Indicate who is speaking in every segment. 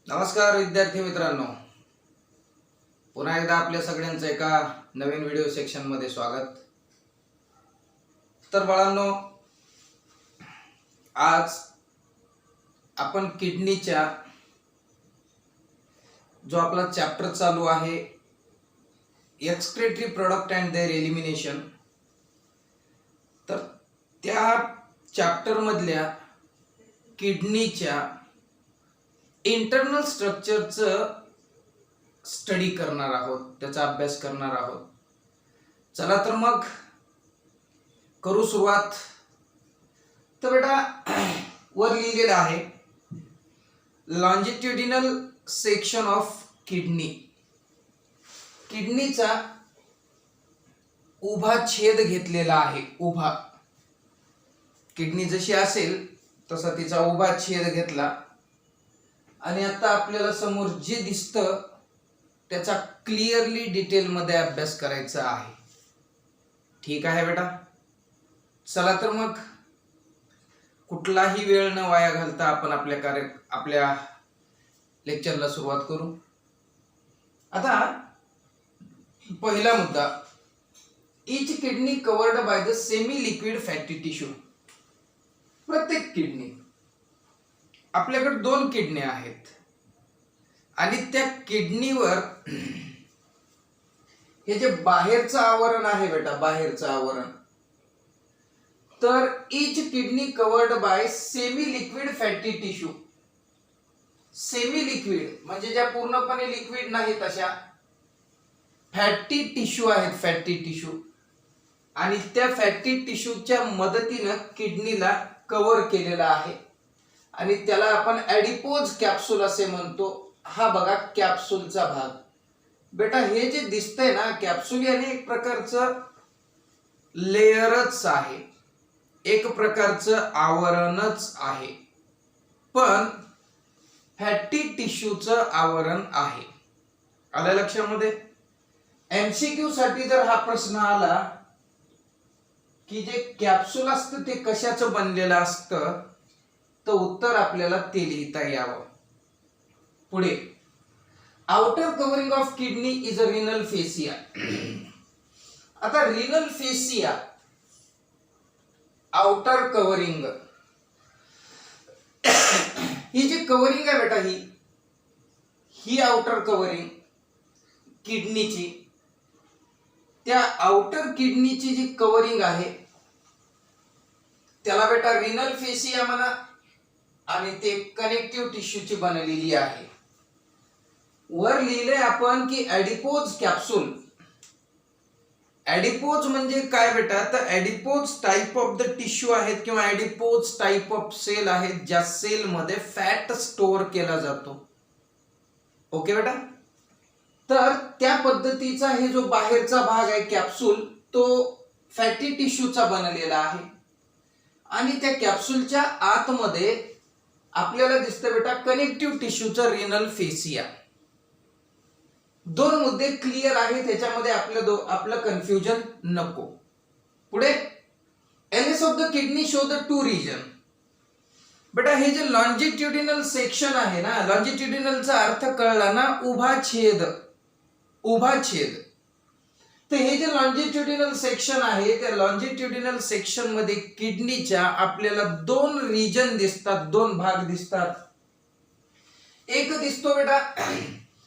Speaker 1: नमस्कार विद्यार्थी मित्रांनो, पुन्हा एकदा आपल्या सगळ्यांचं एका नवीन व्हिडिओ सेक्शन मध्ये स्वागत। तर बाळांनो, आज आपण किडनीच्या जो आपला चॅप्टर चालू आहे excretory product and their elimination, तर त्या चॅप्टर मधल्या किडनीच्या इंटरनल स्ट्रक्चरचं स्टडी करणार आहोत, त्याचा अभ्यास करणार आहोत। चला तर मग करू सुरुवात। तर बेटा वर लिहिलेलं आहे लॉन्जिट्युडिनल सेक्शन ऑफ किडनी। किडनीचा उभा छेद घेतलेला आहे। उभा किडनी जशी असेल तसा तिचा उभा छेद घेतला आणि आता आपल्याला समोर जे दिसतं त्याचा क्लिअरली डिटेल मध्ये अभ्यास करायचा आहे। ठीक आहे बेटा, चला तर मग कुठलाही वेळ न वाया घालता आपण आपल्या लेक्चरला सुरुवात करू। आता पहिला मुद्दा, each kidney covered by the semi liquid fatty tissue. प्रत्येक किडनी, आपल्याकडे दोन किडनी आहेत आणि त्या किडनीवर हे जे बाहेरचं आवरण आहे बेटा, बाहेरचं आवरण, तर each kidney covered by semi liquid fatty tissue. Semi liquid म्हणजे ज्या पूर्णपणे लिक्विड नाहीत अशा फॅटी टिश्यू आहेत, फॅटी टिश्यू, आणि त्या फॅटी टिश्यूच्या मदतीने किडनीला कव्हर केलेला आहे आणि त्याला आपण ॲडिपोज कॅप्सूल असे म्हणतो। हा बघा कॅप्सूलचा भाग बेटा, हे जे दिसतंय ना कॅप्सूल, याने एक प्रकारचं लेयरच आहे, एक प्रकारचं आवरणच आहे, पण फॅटी टिश्यूचं आवरण आहे। आलं लक्षामध्ये? एमसीक्यू साठी जर हा प्रश्न आला की जे कॅप्सूल असतं ते कशाचं बनलेलं असतं, तर उत्तर आपल्याला ते लिहिता यावं। पुढे, outer covering of kidney is a renal fascia. आता रिनल फेसिया, आउटर कव्हरिंग, ही जी कव्हरिंग आहे बेटा, ही आउटर कव्हरिंग किडनीची, त्या आउटर किडनीची जी कव्हरिंग आहे त्याला बेटा रिनल फेसिया म्हणा, आणि ते कनेक्टिव्ह टिश्यूची बनलेली आहे। वर लिहिले आपण की ॲडिपोज कॅप्सूल। ॲडिपोज म्हणजे काय बेटा, तर ॲडिपोज टाइप ऑफ द टिश्यू आहेत किंवा ॲडिपोज टाइप ऑफ सेल आहेत ज्या सेल मध्ये फॅट स्टोअर केला जातो। ओके बेटा, तर त्या पद्धतीचा हे जो बाहेरचा भाग आहे कॅप्सूल, तो फॅटी टिश्यूचा बनलेला आहे आणि त्या कॅप्सूलच्या आतमध्ये आपल्याला दिसतं बेटा कनेक्टिव्ह टिश्यूचा रिनल फेसिया। दोन मुद्दे क्लिअर आहेत, त्याच्यामध्ये आपलं कन्फ्युजन नको। पुढे, LS of the kidney show the two region. बेटा हे जे लॉन्जिट्युडिनल सेक्शन आहे ना, लॉन्जिट्युडिनलचा अर्थ कळला ना, उभा छेद, उभा छेद। तर हे जे लॉन्जिट्युडिनल सेक्शन आहे, त्या लॉन्जिट्युडिनल सेक्शन मध्ये किडनीच्या आपल्याला दोन रीजन दिसतात, दोन भाग दिसतात। एक दिसतो बेटा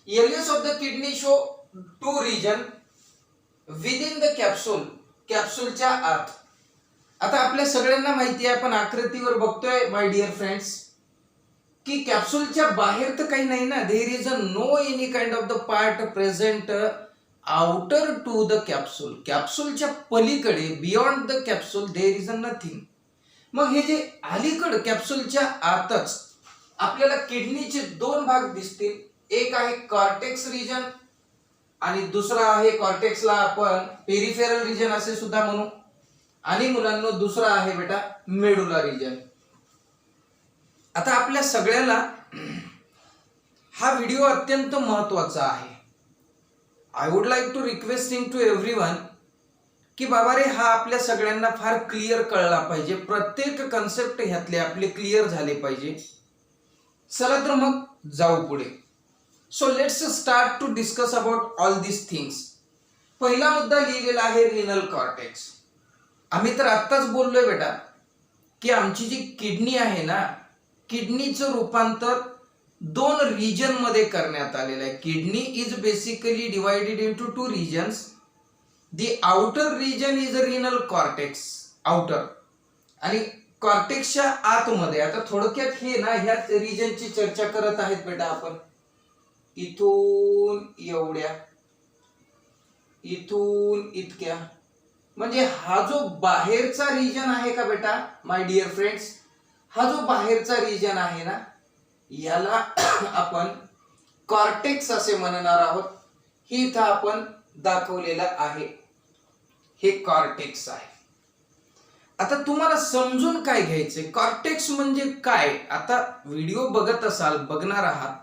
Speaker 1: LS of the kidney show two region within the capsule, कॅप्सूलच्या आत। आता आपल्या सगळ्यांना माहिती आहे, आपण आकृतीवर बघतोय माय डिअर फ्रेंड्स, की कॅप्सूलच्या बाहेर तर काही नाही ना, there is a no any kind of the part present outer to the capsule. कॅप्सूलच्या पलीकडे, beyond the capsule, there is a nothing. मग हे जे अलीकडे कॅप्सूलच्या आतच आपल्याला किडनीचे दोन भाग दिसतील, एक आहे कॉर्टेक्स रिजन आणि दुसरा आहे, कॉर्टेक्सला आपण पेरिफेरल रिजन असे सुद्धा म्हणू, आणि मुलांना दुसरा आहे बेटा मेडुला रिजन। आता आपल्या सगळ्याला हा व्हिडिओ अत्यंत महत्वाचा आहे। I would like to requesting to everyone की बाबा रे, हा आपल्या सगळ्यांना फार क्लिअर कळला पाहिजे, प्रत्येक कन्सेप्ट ह्यातले आपले क्लिअर झाले पाहिजे। चला तर मग जाऊ पुढे. So let's start to discuss about all this things. पहिला मुद्दा लिहिलेला आहे रिनल कॉर्टेक्स. आम्ही तर आत्ताच बोललोय बेटा की आमची जी किडनी आहे ना, किडनीचं रूपांतर 2 रिजन मध्ये करण्यात आलेलं आहे. Kidney is basically divided into 2 regions. The outer region is renal cortex, outer, आणि कॉर्टेक्सच्या आतमध्ये. आता थोडक्यात हे ना ह्या रिजनची चर्चा करत आहेत बेटा आपण. इथून एवढ्या, इथून इतक्या, म्हणजे हा जो बाहेरचा रिजन आहे का बेटा माय डिअर फ्रेंड्स, हा जो बाहेरचा रिजन आहे ना, याला आपण कॉर्टेक्स असे म्हणणार आहोत. हे इथं आपण दाखवलेलं आहे, हे कॉर्टेक्स आहे. आता तुम्हाला समजून काय घ्यायचंय, कॉर्टेक्स म्हणजे काय. आता व्हिडिओ बघत असाल, बघणार आहात,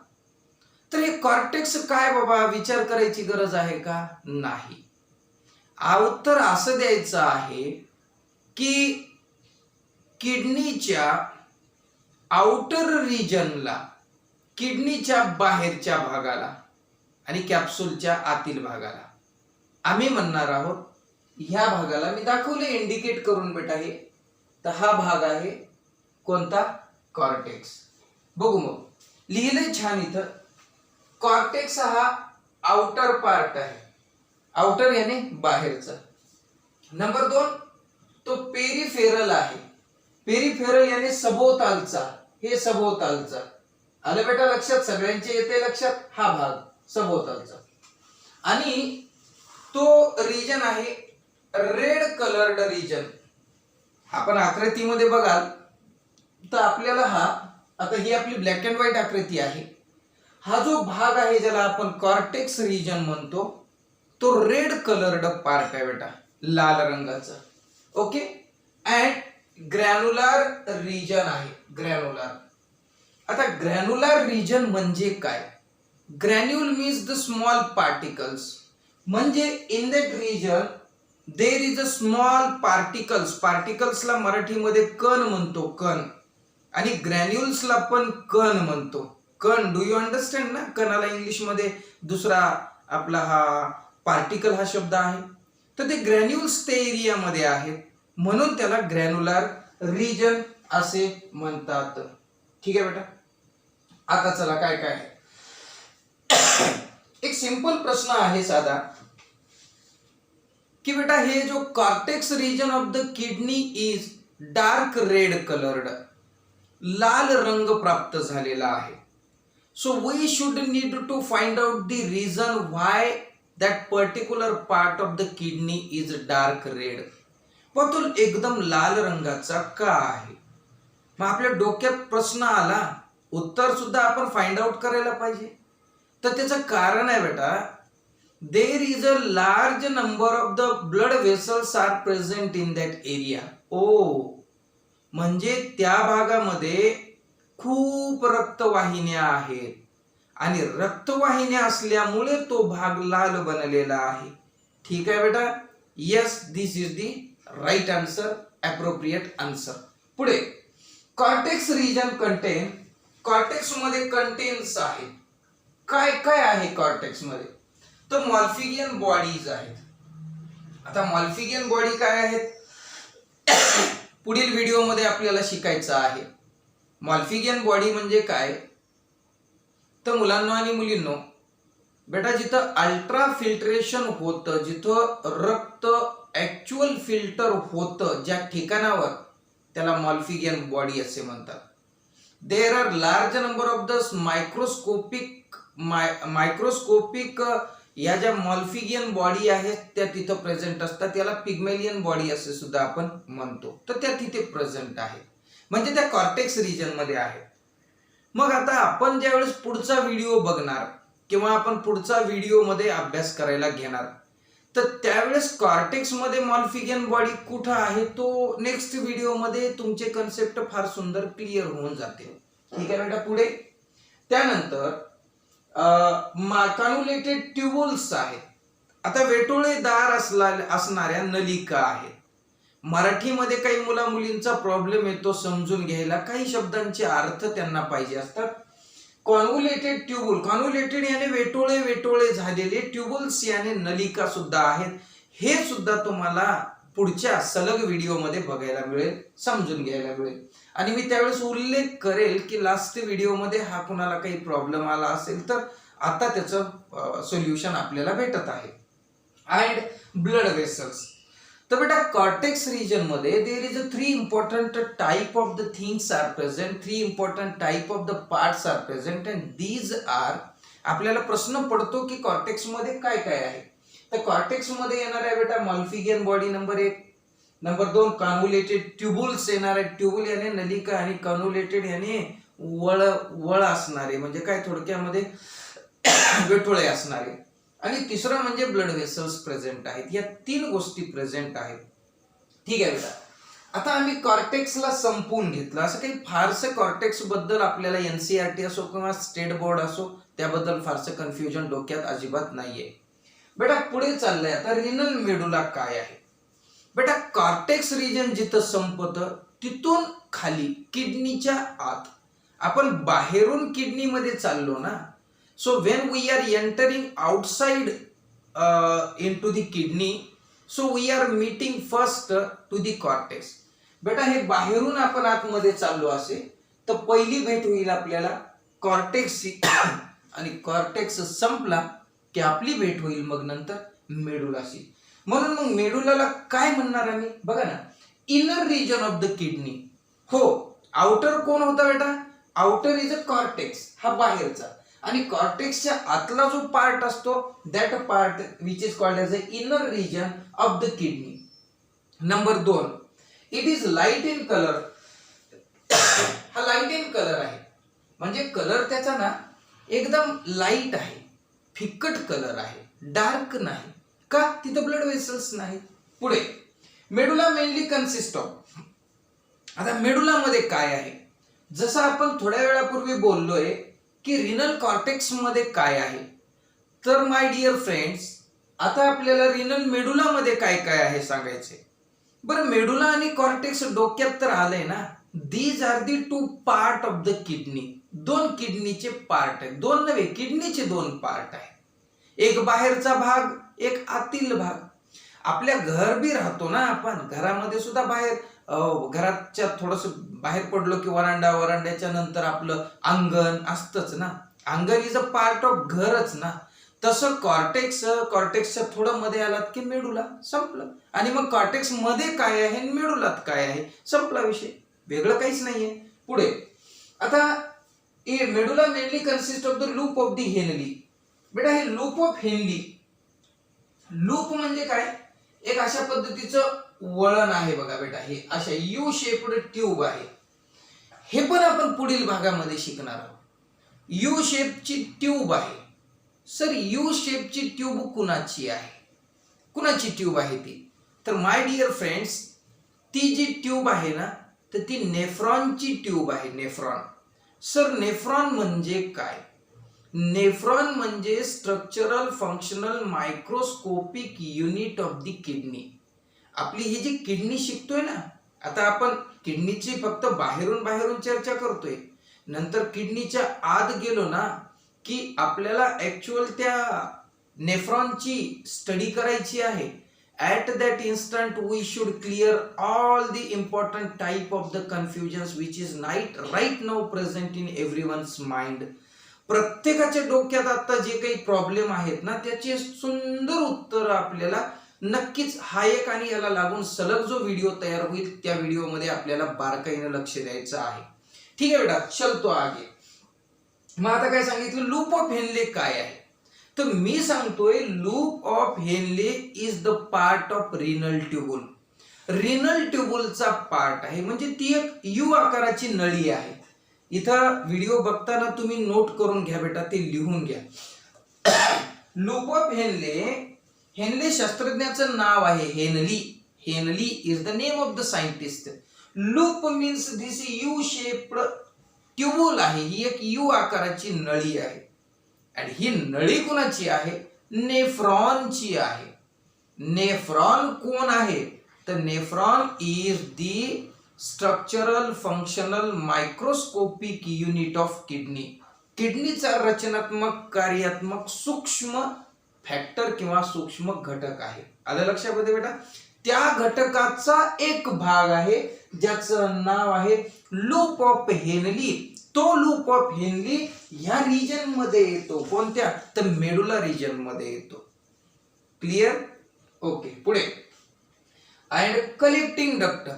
Speaker 1: तर हे कॉर्टेक्स काय बाबा विचार करायची गरज आहे का? नाही. उत्तर असं द्यायचं आहे की किडनीच्या आउटर रिजनला, किडनीच्या बाहेरच्या भागाला आणि कॅप्सूलच्या आतील भागाला आम्ही म्हणणार आहोत, ह्या भागाला मी दाखवले इंडिकेट करून बेटा. हे तर हा भाग आहे कोणता? कॉर्टेक्स. बघू मग, लिहिलंय छान इथं. कॉर्टेक्स हा आउटर पार्ट आहे. आउटर याने बाहेरचा. नंबर 2, तो पेरिफेरल आहे. पेरिफेरल याने सभोवतालचा. हे सभोवतालचा. आलं बेटा लक्षात? सगळ्यांचे येते लक्षात? हा भाग सभोवतालचा. आणि तो रिजन आहे रेड कलर्ड रिजन. आपण आकृतीमध्ये बघाल तर आपल्याला हा, आता ही आपली ब्लॅक अँड व्हाईट आकृती आहे, हा जो भाग आहे ज्याला आपण कॉर्टेक्स रिजन म्हणतो, तो रेड कलर्ड पार्ट आहे बेटा, लाल रंगाचा. ओके. अँड ग्रॅन्युलर रिजन आहे, ग्रॅन्युलर. आता ग्रॅन्युलर रिजन म्हणजे काय? Granule means the small particles. म्हणजे in that region there is a small particles. पार्टिकल्सला मराठीमध्ये कण म्हणतो, कण. आणि ग्रॅन्युल्सला पण कण म्हणतो, कण. डू यू अंडरस्टँड ना? कणाला इंग्लिश मध्ये दुसरा आपला हा पार्टिकल हा शब्द आहे. तर ते ग्रॅन्युल्स ते एरियामध्ये आहेत, म्हणून त्याला ग्रॅन्युलर रिजन असे म्हणतात. ठीक आहे बेटा. आता चला काय काय आहे. एक सिंपल प्रश्न आहे साधा, की बेटा हे जो cortex region of the kidney is dark red coloured, लाल रंग प्राप्त झालेला आहे. So we should need to find out the reason why that particular part of the kidney is dark red. पण तो एकदम लाल रंगाचा का आहे? मग आपल्या डोक्यात प्रश्न आला, उत्तर सुद्धा आपण फाइंड आउट करायला पाहिजे. तर त्याचं कारण आहे बेटा, there is a large number of the blood vessels are present in that area. ओ, म्हणजे त्या भागामध्ये खूप रक्तवाहिन्या आहेत आणि रक्तवाहिन्या असल्यामुळे तो भाग लाल बनलेला आहे. ठीक आहे बेटा. Yes, this is the right answer, appropriate answer. पुढे, कॉर्टेक्स रिजन कंटेन, कॉर्टेक्स मध्ये कंटेन्स आहेत. काय काय आहे कॉर्टेक्स मध्ये? तर मॉल्फिगियन बॉडीज आहेत. आता मॉल्फिगियन बॉडी काय आहेत पुढील व्हिडिओमध्ये आपल्याला शिकायचं आहे. मॉल्फिगियन बॉडी म्हणजे काय? तर मुलांनो आणि मुलींनो, बेटा जिथं अल्ट्रा फिल्ट्रेशन होतं, जिथं रक्त ऍक्च्युअल फिल्टर होतं, ज्या ठिकाणावर, त्याला मॉल्फिगियन बॉडी असे म्हणतात. There are large number of the microscopic या ज्या मॉल्फिगियन बॉडी आहेत त्या तिथं प्रेझेंट असतात. त्याला पिग्मेलियन बॉडी असे सुद्धा आपण म्हणतो. तर त्या तिथे प्रेझेंट आहेत, म्हणजे त्या कॉर्टेक्स रिजन मध्ये आहेत. मग आता आपण ज्यावेळेस पुढचा व्हिडिओ बघणार किंवा आपण पुढचा व्हिडिओ मध्ये अभ्यास करायला घेणार, तर त्यावेळेस कॉर्टेक्स मध्ये मॉल्फिगियन बॉडी कुठं आहे तो नेक्स्ट व्हिडिओ मध्ये तुमचे कन्सेप्ट फार सुंदर क्लिअर होऊन जाते. ठीक आहे बेटा. पुढे, त्यानंतर कॅन्युलेटेड ट्यूबुल्स आहेत. आता वेटोळेदार असणाऱ्या नलिका आहेत. मराठीमध्ये काही मुला मुलींचा प्रॉब्लेम येतो समजून घ्यायला, काही शब्दांचे अर्थ त्यांना पाहिजे असतात. कॉन्व्होल्युटेड ट्यूबुल, कॉन्व्होल्युटेड याने वेटोळे वेटोळे झालेले, ट्यूबुल्स याने नलिका सुद्धा आहेत. हे सुद्धा तुम्हाला पुढच्या सलग व्हिडिओमध्ये बघायला मिळेल, समजून घ्यायला मिळेल. आणि मी त्यावेळेस उल्लेख करेल की लास्ट व्हिडिओमध्ये हा कुणाला काही प्रॉब्लेम आला असेल तर आता त्याचं सोल्युशन आपल्याला भेटत आहे. And blood vessels. तर बेटा कॉर्टेक्स रिजन मध्ये there is a 3 important type of the things are present, 3 important type of the parts are present and these are. आपल्याला प्रश्न पडतो की कॉर्टेक्स मध्ये काय काय आहे. तर कॉर्टेक्स मध्ये येणार आहे बेटा मॉल्फिगियन बॉडी नंबर 1, नंबर 2 कॉन्व्होल्युटेड ट्यूबुल्स येणार आहे. ट्यूबुल याने नलिका आणि कॉन्व्होल्युटेड याने वळ असणारे, म्हणजे काय थोडक्यामध्ये वेटोळे असणारे. आणि तिसरं म्हणजे ब्लड वेसल्स प्रेझेंट आहेत. या 3 गोष्टी प्रेझेंट आहेत. ठीक आहे बेटा. आता आम्ही कॉर्टेक्सला संपवून घेतलं. असं काही फारसं कॉर्टेक्स बद्दल आपल्याला एनसीईआरटी असो किंवा स्टेट बोर्ड असो त्याबद्दल फारसं कन्फ्युजन डोक्यात अजिबात नाहीये. बेटा पुढे चाललंय आता रिनल मेडुला काय आहे. बेटा कॉर्टेक्स रिजन जिथं संपतं तिथून खाली किडनीच्या आत, आपण बाहेरून किडनीमध्ये चाललो ना. So when we are entering outside into the kidney, so we are meeting first to the cortex. बेटा हे बाहेरून आपण आतमध्ये चाललो असे तर पहिली भेट होईल आपल्याला कॉर्टेक्सची आणि कॉर्टेक्स संपला की आपली भेट होईल मग नंतर मेडुलाशी. म्हणून मग मेडुलाला काय म्हणणार आम्ही बघा ना, inner region of the kidney. हो, आउटर कोण होता बेटा, आउटर इज अ कॉर्टेक्स, हा बाहेरचा. आणि कॉर्टेक्सच्या आतला जो पार्ट असतो that part which is called as a inner region of the kidney. Number 2 it is light in colour. हा लाईट इन कलर आहे, म्हणजे कलर त्याचा ना एकदम लाईट आहे, फिक्कट कलर आहे, डार्क नाही. का, तिथं ब्लड वेसल्स नाही. पुढे मेडुला मेनली कन्सिस्ट ऑफ. आता मेडुला मध्ये काय आहे, जसं आपण थोड्या वेळापूर्वी बोललोय की रिनल कॉर्टेक्स मध्ये काय आहे. तर माय डिअर फ्रेंड्स आता आपल्याला रिनल मेडुला मध्ये काय काय आहे सांगायचे. बरं मेडुला आणि कॉर्टेक्स डोक्यात तर आलंय ना. These are the 2 part of the kidney. 2 किडनीचे पार्ट आहेत, 2 नव्हे किडनीचे 2 पार्ट आहेत. एक बाहेरचा भाग, एक आतील भाग. आपल्या घर बी राहतो ना आपण, घरामध्ये सुद्धा बाहेर घराच्या थोडस बाहेर पडलो की वरांड्याच्या नंतर आपलं अंगण असतच ना. अंगण इज अ पार्ट ऑफ घरच ना. तसं कॉर्टेक्सच्या थोडं मध्ये आलात की मेडुला संपलं. आणि मग कॉर्टेक्स मध्ये काय आहे मेडुलात काय आहे, संपला विषय, वेगळं काहीच नाहीये. पुढे आता medulla mainly consist of the loop of the Henley. बेटा हे लूप ऑफ हेनली, लूप म्हणजे काय, एक अशा पद्धतीचं वळण आहे बघा बेटा. हे अशा यू शेप्ड ट्यूब आहे. हे पण आपण पुढील भागामध्ये शिकणार आहोत. यू शेपची ट्यूब आहे. सर यू शेपची ट्यूब कुणाची आहे, कुणाची ट्यूब आहे ती. तर माय डिअर फ्रेंड्स ती जी ट्यूब आहे ना तर ती नेफ्रॉनची ट्यूब आहे. नेफ्रॉन. सर नेफ्रॉन म्हणजे काय, नेफ्रॉन म्हणजे structural functional microscopic unit of the kidney. आपली ही जी किडनी शिकतोय ना, आता आपण किडनीची फक्त बाहेरून चर्चा करतोय, नंतर किडनीच्या आत गेलो ना की आपल्याला ऍक्च्युअल त्या नेफ्रॉनची स्टडी करायची आहे. At that instant we should clear all the important type of the confusions which is right now present in everyone's mind. प्रत्येकाच्या डोक्यात आता जे काही प्रॉब्लेम आहेत ना त्याचे सुंदर उत्तर आपल्याला नक्कीच हा एक आणि याला लागून सलग जो व्हिडिओ तयार होईल त्या व्हिडिओमध्ये आपल्याला बारकाईने लक्ष द्यायचं आहे. ठीक आहे बेटा, चलतो आगे. मग आता काय सांगितलं, लूप ऑफ हेनले काय आहे. तर मी सांगतोय loop of Henle is the part of renal tubule. Renal ट्यूबुलचा पार्ट आहे, म्हणजे ती एक यू आकाराची नळी आहे. इथं व्हिडिओ बघताना तुम्ही नोट करून घ्या बेटा, ते लिहून घ्या. लूप ऑफ हेनले, हेनले शास्त्रज्ञाचं नाव आहे Henley. Henley is the name of the scientist. Loop means this U shaped tubule आहे. ही एक यू आकाराची नळी आहे. आणि ही नळी कोणाची आहे, नेफ्रॉनची आहे. नेफ्रॉन कोण आहे, तर nephron is the structural functional microscopic unit of kidney. किडनीचा रचनात्मक कार्यात्मक सूक्ष्म फॅक्टर किंवा सूक्ष्म घटक आहे. आलं लक्षामध्ये बेटा? त्या घटकाचा एक भाग आहे ज्याचं नाव आहे लूप ऑफ हेनली. तो लूप ऑफ हेनली ह्या रिजन मध्ये येतो. कोणत्या? तर मेडुला रिजन मध्ये येतो. क्लिअर? ओके. पुढे अँड कलेक्टिंग डक्ट.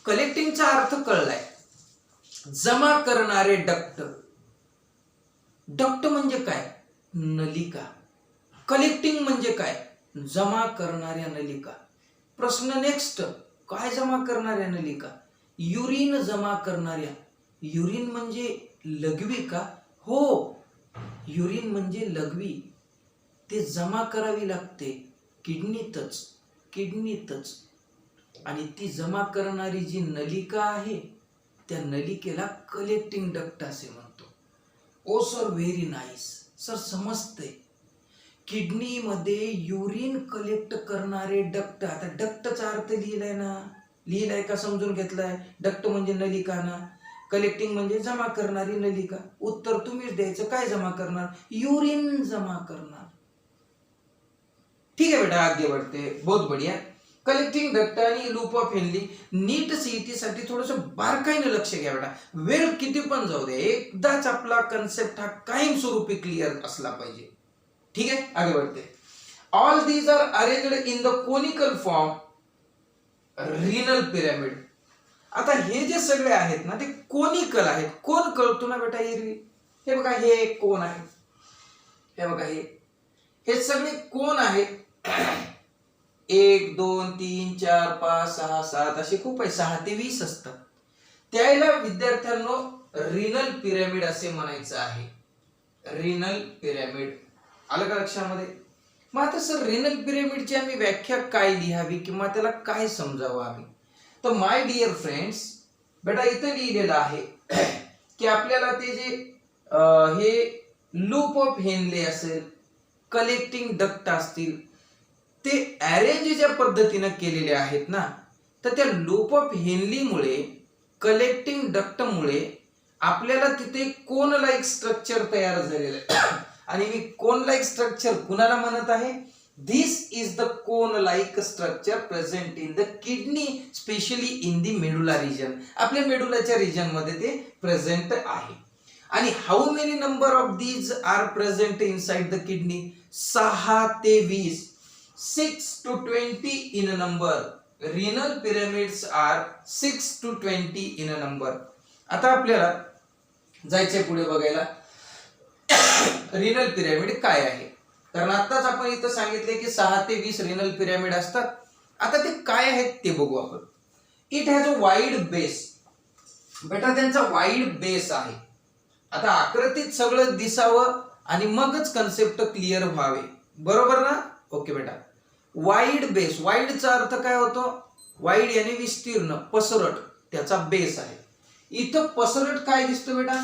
Speaker 1: कलेक्टिंगचा अर्थ कळलाय. जमा करणारे डक्ट. डक्ट म्हणजे काय? नलिका. कलेक्टिंग म्हणजे काय? जमा करणाऱ्या नलिका. प्रश्न नेक्स्ट, काय जमा करणाऱ्या नलिका? युरिन जमा करणाऱ्या. युरिन म्हणजे लघवी का? हो, युरिन म्हणजे लघवी. ते जमा करावी लागते किडनीतच. आणि ती जमा करणारी जी नलिका आहे त्या नलिकेला कलेक्टिंग डक्ट असे म्हणतो. ओ सर, व्हेरी नाईस सर, समजतंय. किडनी मध्ये युरिन कलेक्ट करणारे डक्ट. आता डक्टचा अर्थ लिहिलाय का समजून घेतलाय? डक्ट म्हणजे नलिका ना, कलेक्टिंग म्हणजे जमा करणारी नलिका. उत्तर तुम्हीच द्यायचं. काय जमा करणार? युरिन जमा करणार. ठीक आहे बेटा, आगे बढ़ते. बहुत बढ़िया. कलेक्टिंग डक्ट आणि loop of Henle. NEET CET साठी थोडस बारकाईने लक्ष घ्या बेटा. वेळ किती पण जाऊ दे, एकदाच आपला कन्सेप्ट हा कायमस्वरूपी क्लिअर असला पाहिजे. ठीक आहे, आगे बढ़ते. All these are arranged in the conical form renal pyramid. आता हे जे सगळे आहेत ना ते कोनिकल आहेत. कोण कळतो ना बेटा? हे बघा, हे कोण आहे. हे बघा, हे सगळे कोण आहेत. 1 2 3 4 5 6 7 असे खूप आहे. 6 ते 20 असतात. त्याला विद्यार्थ्यांनो रिनल पिरामिड असे म्हणायचं आहे. Renal pyramid. आलं का लक्षामध्ये? मग आता सर रिनल पिरामिडची आम्ही व्याख्या काय लिहावी किंवा त्याला काय समजावं आम्ही? तर माय डिअर फ्रेंड्स, बेटा इथं लिहिलेलं आहे की आपल्याला ते जे हे लूप ऑफ हेनले असेल, कलेक्टिंग डक्ट असतील, ते अरेंज ज्या पद्धतीने केलेले आहेत ना, तर त्या लूप ऑफ हेनलीमुळे, कलेक्टिंग डक्टमुळे आपल्याला तिथे कोन लाईक स्ट्रक्चर तयार झालेलं आहे. आणि मी कोन लाईक स्ट्रक्चर कुणाला म्हणत आहे? This is the cone like structure present in the kidney, specially in the medulla region. आपल्या मेडुलाच्या रिजन मध्ये ते प्रेझेंट आहे. आणि how many number of these are present inside the kidney? 6 ते 20. 6 to 20 in a number. Renal pyramids are 6 to 20 in a number. आता आपल्याला जायचंय पुढे बघायला रिनल पिरॅमिड काय आहे. कारण आताच आपण इथं सांगितले की 6 ते 20 रिनल पिरॅमिड असतात. आता ते काय आहेत ते बघू आपण. It has a wide base. बेटा त्यांचा वाईड बेस आहे. आता आकृतीत सगळं दिसावं आणि मगच कन्सेप्ट क्लिअर व्हावे, बरोबर ना? ओके बेटा. Wide base. वाईडचा अर्थ काय होतो? वाईड याने विस्तीर्ण, पसरट, त्याचा बेस आहे. इथं पसरट काय दिसतो बेटा?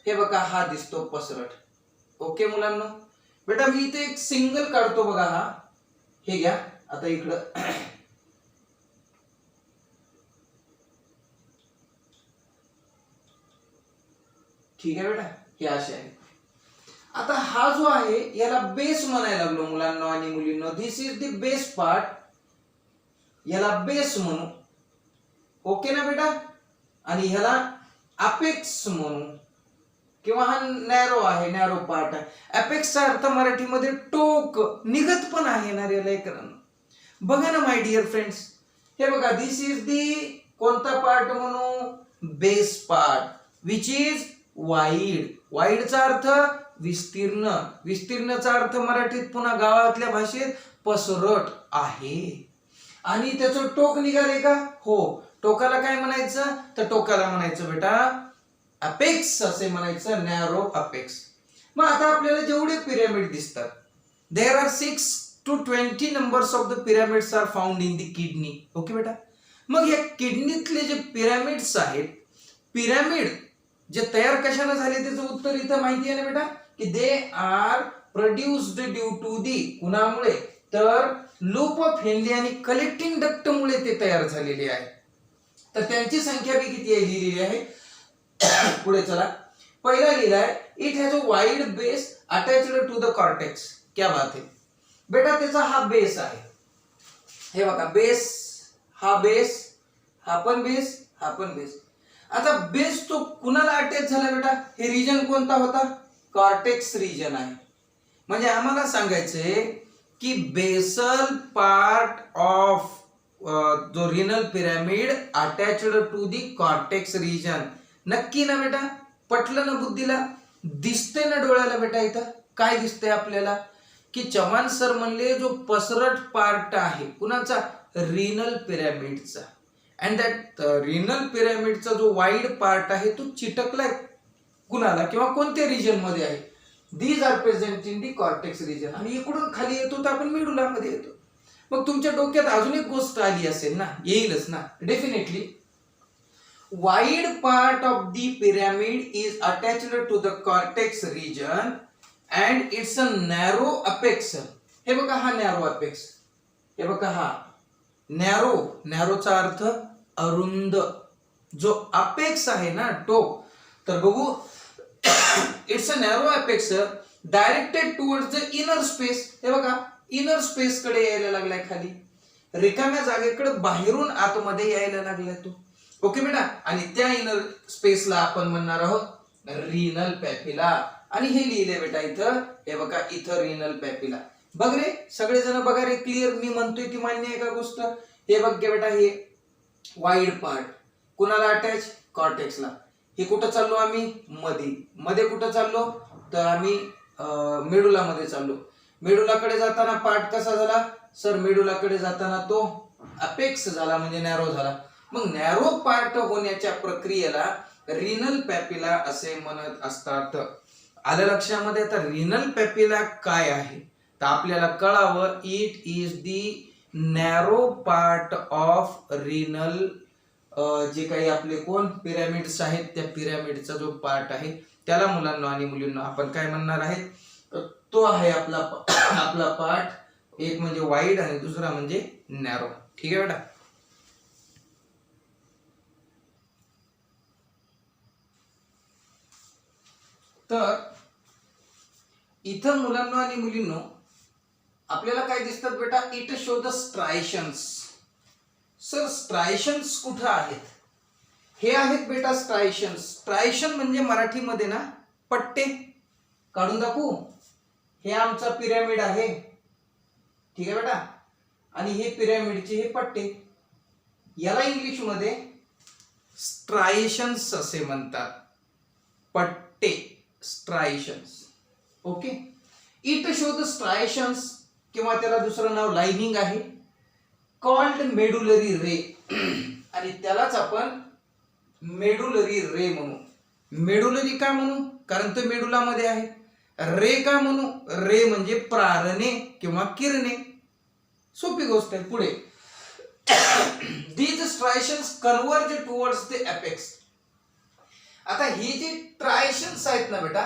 Speaker 1: हे बघा, हा दिसतो पसरट. ओके मुलांना? बेटा मी इथे एक सिंगल काढतो बघा. हा हे घ्या. आता इकडं ठीक आहे बेटा, हे असे आहे. आता हा जो आहे याला बेस म्हणायला लागलो मुलांना आणि मुलींना. दिस इज द बेस पार्ट. याला बेस म्हणू. ओके ना बेटा? आणि ह्याला अपेक्स म्हणू किंवा हा नॅरो आहे, नॅरो पार्ट आहे. अपेक्सचा अर्थ मराठीमध्ये टोक, निघत पण आहे ना रे लेकरांना. बघा ना माय डिअर फ्रेंड्स, हे बघा, दिस इज दी कोणता पार्ट म्हणू? Base part, which is wide. वाईडचा अर्थ विस्तीर्ण. विस्तीर्णचा अर्थ मराठीत पुन्हा गावातल्या भाषेत पसरट आहे. आणि त्याचं टोक निघाले का? हो. टोकाला काय म्हणायचं? तर टोकाला म्हणायचं बेटा अपेक्स असे म्हणायचं, नॅरो अपेक्स. मग आता आपल्याला जेवढे पिरॅमिड दिसतात, there are 6 to 20 numbers of the pyramids are found in the kidney. Okay बेटा? मग या किडनीतले जे पिरॅमिड्स आहेत, पिरॅमिड जे तयार कशाने झाले त्याचं उत्तर इथं माहिती आहे ना बेटा, की they are produced due to the, कुणामुळे? तर लूप ऑफ हेनली आणि कलेक्टिंग डक्ट मुळे ते तयार झालेले आहे. तर त्यांची संख्या बी किती आहे लिहिलेली आहे. पुढे चला. पहिला लिहिलाय it has a wide base attached to the cortex. क्या बात है बेटा, त्याचा हा बेस आहे. हे बघा बेस, हा बेस, हा पण बेस, हा पण बेस. आता बेस तो कुणाला अटॅच झाला बेटा? हे रिजन कोणता होता? कॉर्टेक्स रिजन आहे. म्हणजे आम्हाला सांगायचंय की बेसल पार्ट ऑफ जो renal pyramid attached to the cortex region. नक्की ना बेटा? पटलं ना बुद्धीला? दिसते ना डोळ्याला बेटा? इथं काय दिसतंय आपल्याला की चव्हाण सर म्हणले जो पसरट पार्ट आहे कुणाचा? रिनल पिरॅमिडचा. अँड दॅट रिनल पिरॅमिडचा जो वाईड पार्ट आहे तो चिटकलाय कुणाला किंवा कोणत्या रिजन मध्ये आहे? These are present in the cortex region. आणि इकडून खाली येतो तर आपण मेडुला मध्ये येतो. मग तुमच्या डोक्यात अजून एक गोष्ट आली असेल ना, येईलच ना definitely. Wide part of the pyramid is attached to the cortex region and it's a narrow apex. हे बघा हा नॅरो अपेक्स, हे बघा हा नॅरो, नॅरोचा अर्थ अरुंद. जो अपेक्स आहे ना टोक, तर बघू it's a narrow apex directed towards the inner space. हे बघा इनर स्पेस कडे यायला लागलाय खाली, रिकाम्या जागेकडे बाहेरून आतमध्ये यायला लागलाय तो. ओके बेटा, आणि त्या इनर स्पेसला आपण म्हणणार आहोत रिनल पॅपिला. आणि हे लिहिले बेटा इथं, हे बघा इथं रिनल पॅपिला. बघ रे सगळेजण बघा रे, क्लिअर मी म्हणतोय ती मान्य आहे का गोष्ट? हे बघ बेटा, हे वाइड पार्ट कुणाला अटॅच? कॉर्टेक्सला. हे कुठं चाललो आम्ही? मध्ये. मध्ये कुठं चाललो? तर आम्ही मेडुला मध्ये चाललो. मेडुलाकडे जाताना पार्ट कसा झाला सर? मेडुलाकडे जाताना तो अपेक्स झाला, म्हणजे नॅरो झाला. मग नॅरो पार्ट होण्याच्या प्रक्रियेला रिनल पॅपिला असे म्हणत असतात. आलं लक्षामध्ये? आता रिनल पॅपिला काय आहे तर आपल्याला कळावं, it is the narrow part of renal, जे काही आपले कोण पिरॅमिड्स आहेत त्या पिरॅमिडचा जो पार्ट आहे त्याला मुलांना आणि मुलींना आपण काय म्हणणार आहे? तो आहे आपला आपला पार्ट. एक म्हणजे वाईड आणि दुसरा म्हणजे नॅरो. ठीक आहे बेटा? तर इथं मुलांना आणि मुलींनो आपल्याला काय दिसतात बेटा? It show the striations. Sir striations कुठं आहेत? हे आहेत बेटा स्ट्रायशन्स. स्ट्रायशन म्हणजे मराठीमध्ये ना पट्टे. काढून दाखवू? हे आमचा पिरॅमिड आहे, ठीक आहे बेटा, आणि हे पिरॅमिडचे हे पट्टे. याला इंग्लिश मध्ये स्ट्रायशन्स असे म्हणतात. पट्टे, स्ट्रायशन्स. ओके. इट शो द स्ट्रायशन्स किंवा त्याला दुसरं नाव लाइनिंग आहे, कॉल्ड मेडुलरी रे. आणि त्यालाच आपण मेडुलरी रे म्हणू. मेडुलरी का म्हणू? कारण तो मेडुला मध्ये आहे. रे का म्हणू? रे म्हणजे प्रारणे किंवा किरणे. सोपी गोष्ट आहे. पुढे these striations converge towards the apex. आता ही जी ट्रायशन्स आहेत ना बेटा,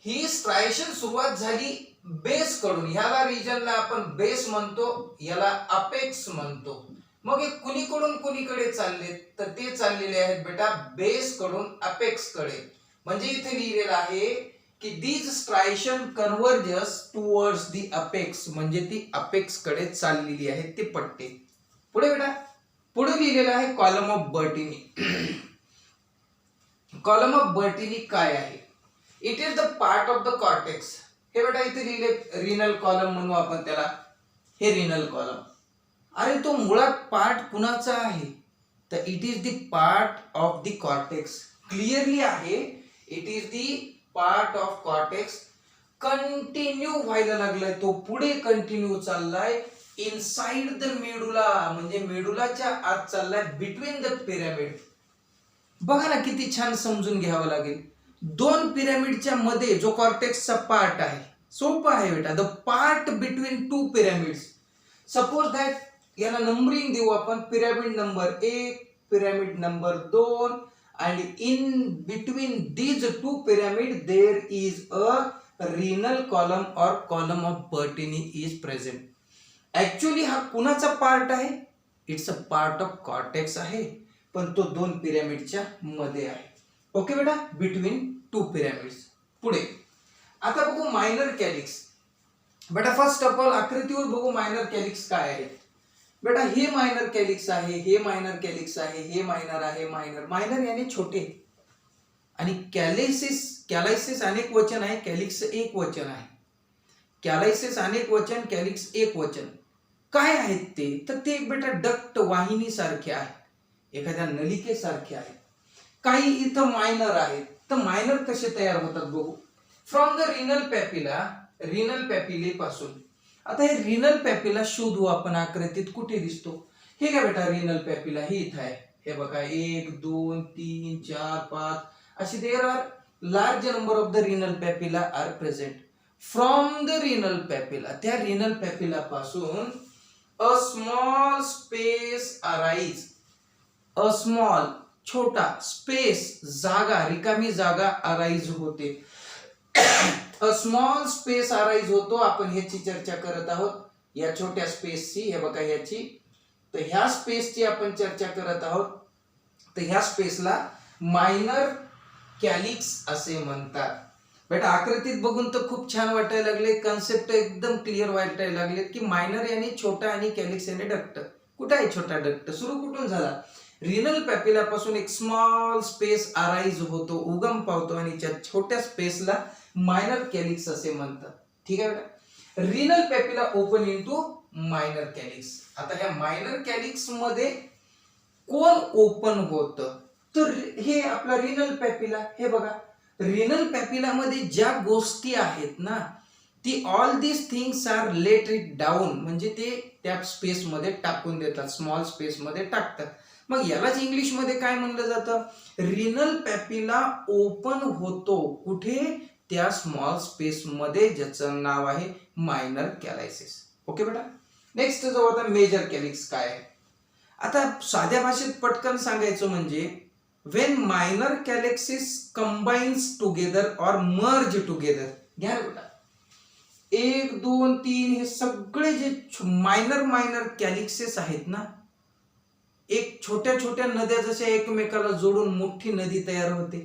Speaker 1: ही स्ट्रायशन सुरुवात झाली बेस कडून. ह्याला रिजनला आपण बेस म्हणतो, याला अपेक्स म्हणतो. मग हे कुणीकडून कुणीकडे चालले तर ते चाललेले आहेत बेटा बेस कडून अपेक्स कडे. म्हणजे इथे लिहिलेलं आहे की these striation converges towards the apex, म्हणजे ती अपेक्स कडे चाललेली आहेत ते पट्टे. पुढे बेटा, पुढे लिहिलेलं आहे column of Bertini. Column of Bertini काय आहे? It is the part of the cortex. हे बेटा इथे लिहिले रिनल कॉलम म्हणू आपण त्याला. हे रिनल कॉलम. अरे तो मुळात पार्ट कुणाचा आहे तर it is the part of the cortex. Clearly आहे, it is the part of cortex. Continue व्हायला लागलाय, तो पुढे कंटिन्यू चाललाय इनसाइड द मेडुला, म्हणजे मेडुलाच्या आत चाललाय बिटवीन द पिरॅमिड. बघा ना किती छान समजून घ्यावं लागेल. दोन पिरॅमिडच्या मध्ये जो कॉर्टेक्सचा पार्ट आहे, सोपं आहे बेटा, the part between two pyramids. Suppose that याला नंबरिंग देऊ आपण, pyramid number 1, pyramid number 2, and in between these two pyramid there is a renal column or column of Bertini is present. Actually हा कुणाचा part आहे? It's a part of cortex आहे, पण तो दोन पिरॅमिडच्या मध्ये आहे. ओके बेटा, बिटवीन टू पिरॅमिड्स. पुढे आता बघू मायनर कॅलिक्स. बेटा फर्स्ट ऑफ ऑल आकृतीवर बघू मायनर कॅलिक्स काय आहे. बेटा हे मायनर कॅलिक्स आहे, हे मायनर कॅलिक्स आहे, हे मायनर आहे. मायनर मायनर यानी छोटे, आणि कॅलायसिस अनेक वचन आहे, कॅलिक्स एक वचन आहे. कॅलायसिस अनेक वचन, कॅलिक्स एक वचन. काय आहेत ते, तर ते बेटा डक्ट वाहिनी सारखे आहे, एखाद्या नलिकेसारखे आहे. काही इथं मायनर आहेत. तर मायनर कसे तयार होतात बघू. फ्रॉम द रिनल पॅपिला, रिनल पॅपिले पासून. आता हे रिनल पॅपिला शोधू आपण. आकृतीत कुठे दिसतो, हे काय बेटा रिनल पॅपिला, हे इथं आहे. हे बघा 1 2 3 4 5 असे there are large number of the renal papilla are present. From the renal papilla, त्या रिनल पॅपिला पासून a small space arise. A small छोटा स्पेस जागा, रिकामी जागा अराइज होते. अ स्मॉल स्पेस अराइज होतो. आपण ह्याची चर्चा करत आहोत, या छोट्या स्पेसची. हे बघा ह्याची, तर ह्या स्पेसची आपण चर्चा करत आहोत. तर ह्या स्पेसला मायनर कॅलिक्स असे म्हणतात. बेटा आकृतीत बघून तर खूप छान वाटायला लागले, कन्सेप्ट एकदम क्लिअर वाटायला लागले की मायनर यानी छोटा आणि कॅलिक्स यानी डक्ट. कुठे आहे छोटा डक्ट, सुरू कुठून झाला, रिनल पॅपिला पासून एक स्मॉल स्पेस अराइज होतो, उगम पावतो, आणि त्या छोट्या स्पेसला मायनर कॅलिक्स असे म्हणतात. ठीक आहे बेटा. Renal papilla open into minor calyx. आता ह्या मायनर कॅलिक्स मध्ये कोण ओपन होतं, तर हे आपला रिनल पॅपिला. हे बघा रिनल पॅपिला मध्ये ज्या गोष्टी आहेत ना, ती all this things are let it down, म्हणजे ते त्या स्पेस मध्ये टाकून देतात, स्मॉल स्पेस मध्ये टाकतात. मग यालाच इंग्लिश मध्ये काय म्हणलं जातं, रिनल पॅपिला ओपन होतो. कुठे, त्या स्मॉल स्पेस मध्ये, ज्याचं नाव आहे मायनर कॅलायसिस. ओके बेटा. नेक्स्ट जो आता मेजर कॅलिक्स काय आहे. आता साध्या भाषेत पटकन सांगायचं म्हणजे when minor calyxes combines together or merge together. घ्या बेटा 1 2 3 हे सगळे जे मायनर कॅलिक्सेस आहेत ना, एक छोट्या छोट्या नद्या जशा एकमेकाला जोडून मोठी नदी तयार होते,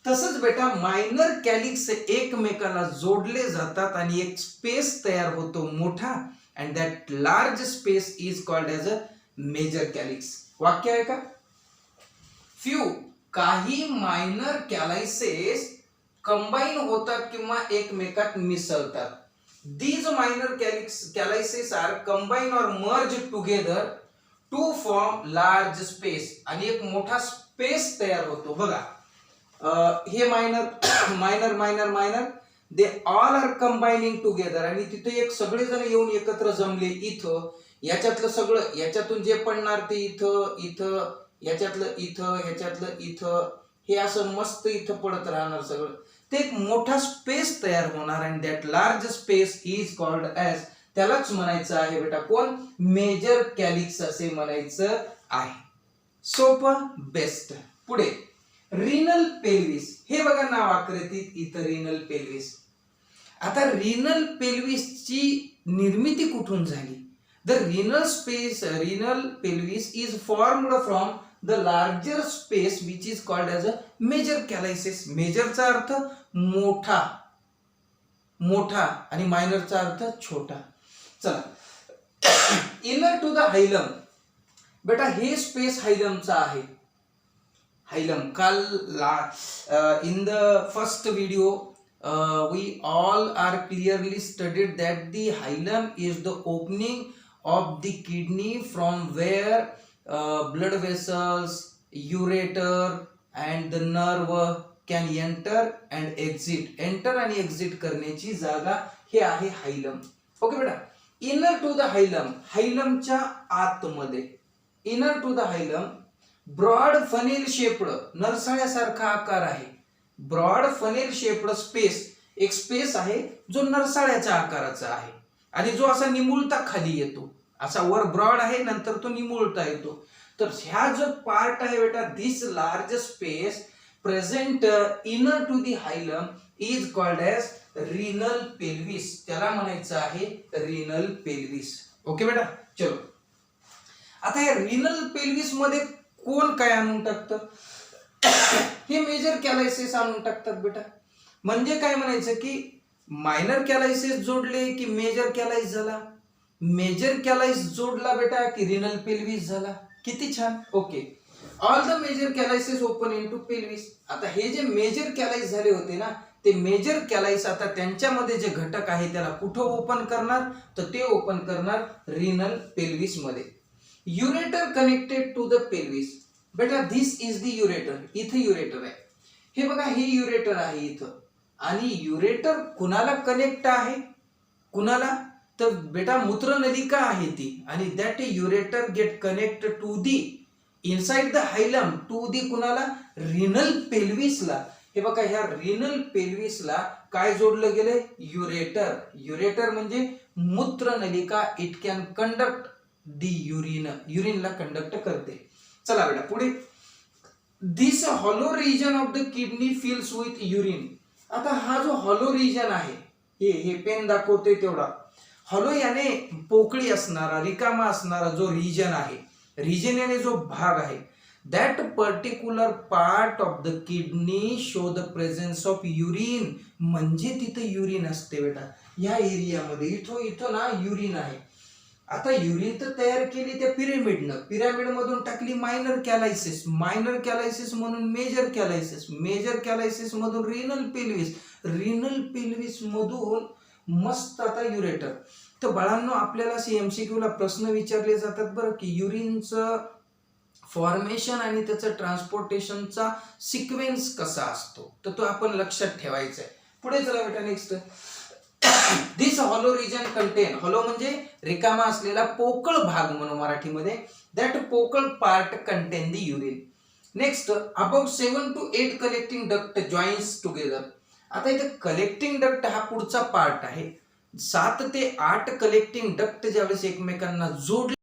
Speaker 1: तसंच बेटा मायनर कॅलिक्स एकमेकाला जोडले जातात आणि एक स्पेस तयार होतो मोठा, and that large space is called as a major calyx. वाक्य आहे का. फ्यू काही मायनर कॅलायसेस कंबाईन होतात किंवा एकमेकात मिसळतात. These minor calyces are combine और merge together to form large space, आणि एक मोठा स्पेस तयार होतो. बघा हे minor minor minor minor they all are combining together, आणि तिथे एक सगळेजण येऊन एकत्र जमले. इथं याच्यातलं सगळं, याच्यातून जे पडणार ते इथं, इथं याच्यातलं इथं, ह्याच्यातलं इथं, हे असं मस्त इथं पडत राहणार सगळं. ते एक मोठा स्पेस तयार होणार, and that large space is called as, त्यालाच म्हणायचं आहे बेटा कोण, मेजर कॅलिक्स असे म्हणायचं आहे. सोपं, बेस्ट. पुढे रिनल पेल्विस. हे बघा नाव आकृतीत इथं रिनल पेल्विस. आता रिनल पेल्विसची निर्मिती कुठून झाली. The renal pelvis is formed from the larger space which is called as a major calycis. Major चा अर्थ मोठा, मोठा, आणि मायनर चा अर्थ छोटा. चला इनर टू द हायलम. बेटा हे स्पेस हायलमचा आहे. हायलम काल in the first video we all are clearly studied that the hilum is the opening of the kidney from where blood vessels, ureter and the nerve can enter and exit. Enter आणि exit करण्याची जागा हे आहे hilum. Okay बेटा. Inner to the hilum, हायलमच्या आतमध्ये, inner to the hilum broad funnel shaped, नरसाळ्यासारखा आकार आहे. ब्रॉड फनेल शेप्ड स्पेस, एक स्पेस आहे जो नरसाळ्याच्या आकाराचा आहे, आणि जो असा निमुळता खाली येतो. असा वर ब्रॉड आहे, नंतर तो निमुळता येतो. तर ह्या जो पार्ट आहे बेटा, this large space present inner to the hilum is called as renal pelvis. त्याला म्हणायचं आहे रिनल पेल्विस. ओके बेटा. चलो आता या रिनल पेल्विस मध्ये कोण काय आणून टाकतं. हे मेजर कॅलायसिस आणून टाकतात बेटा. म्हणजे काय म्हणायचं की मायनर कॅलायसिस जोडले की मेजर कॅलाइस झाला, मेजर कॅलाइस जोडला बेटा की रिनल पेल्विस झाला. किती छान. Okay, all the major calyces open into pelvis. आता हे जे मेजर कॅलाइस झाले होते ना, ते मेजर कॅलाइस आता त्यांच्यामध्ये जे घटक आहे त्याला कुठं ओपन करणार, तर ते ओपन करणार रिनल पेल्विस मध्ये. Ureter connected to the pelvis. बेटा दिस इज द युरेटर. इथे युरेटर आहे. हे बघा, हे युरेटर आहे इथं. आणि युरेटर कुणाला कनेक्ट आहे, कुणाला, तर बेटा मूत्रनलिका आहे ती. आणि that ureter get connect to the inside the hilum to the कुणाला, रिनल पेल्विसला. हे बघा, ह्या रिनल पेल्विसला काय जोडलं गेलंय, युरेटर. युरेटर म्हणजे मूत्रनलिका. It can conduct the urine. युरिनला कंडक्ट करते. चला बेटा पुढे. This hollow region of the kidney fills with urine. आता हा जो हॉलो रिजन आहे, हे पेन दाखवतोय तेवढा हॉलो, याने पोकळी असणारा, रिकामा असणारा जो रिजन आहे, रिजन याने जो भाग आहे, that particular part of the kidney show the presence of urine. म्हणजे तिथे युरिन असते बेटा. या एरियामध्ये इथं ना युरिन आहे. आता युरिन तर तयार केली त्या पिरॅमिडनं, पिरॅमिड मधून टाकली मायनर कॅलायसिस, मायनर कॅलायसिस म्हणून मेजर कॅलायसिस, मेजर कॅलायसिस मधून रिनल पेल्विस, रिनल पेल्विस मधून मस्त आता युरेटर. तर बाळांनो, आपल्याला एमसीक्यू ला प्रश्न विचारले जातात बरं की युरिनचं फॉर्मेशन आणि त्याचं ट्रान्सपोर्टेशनचा सिक्वेन्स कसा असतो, तर तो आपण लक्षात ठेवायचा आहे. पुढे चला बेटा, नेक्स्ट. दिस हॉलो रिजन कंटेन, हॉलो म्हणजे रिकामा असलेला, पोकळ भाग म्हणून मराठीमध्ये, दॅट पोकळ part content the urine. Next, about 7 to 8 collecting duct joins together. आता इथे कलेक्टिंग डक्ट हा पुढचा पार्ट आहे. 7 ते 8 कलेक्टिंग डक्ट ज्यावेळेस एकमेकांना जोडले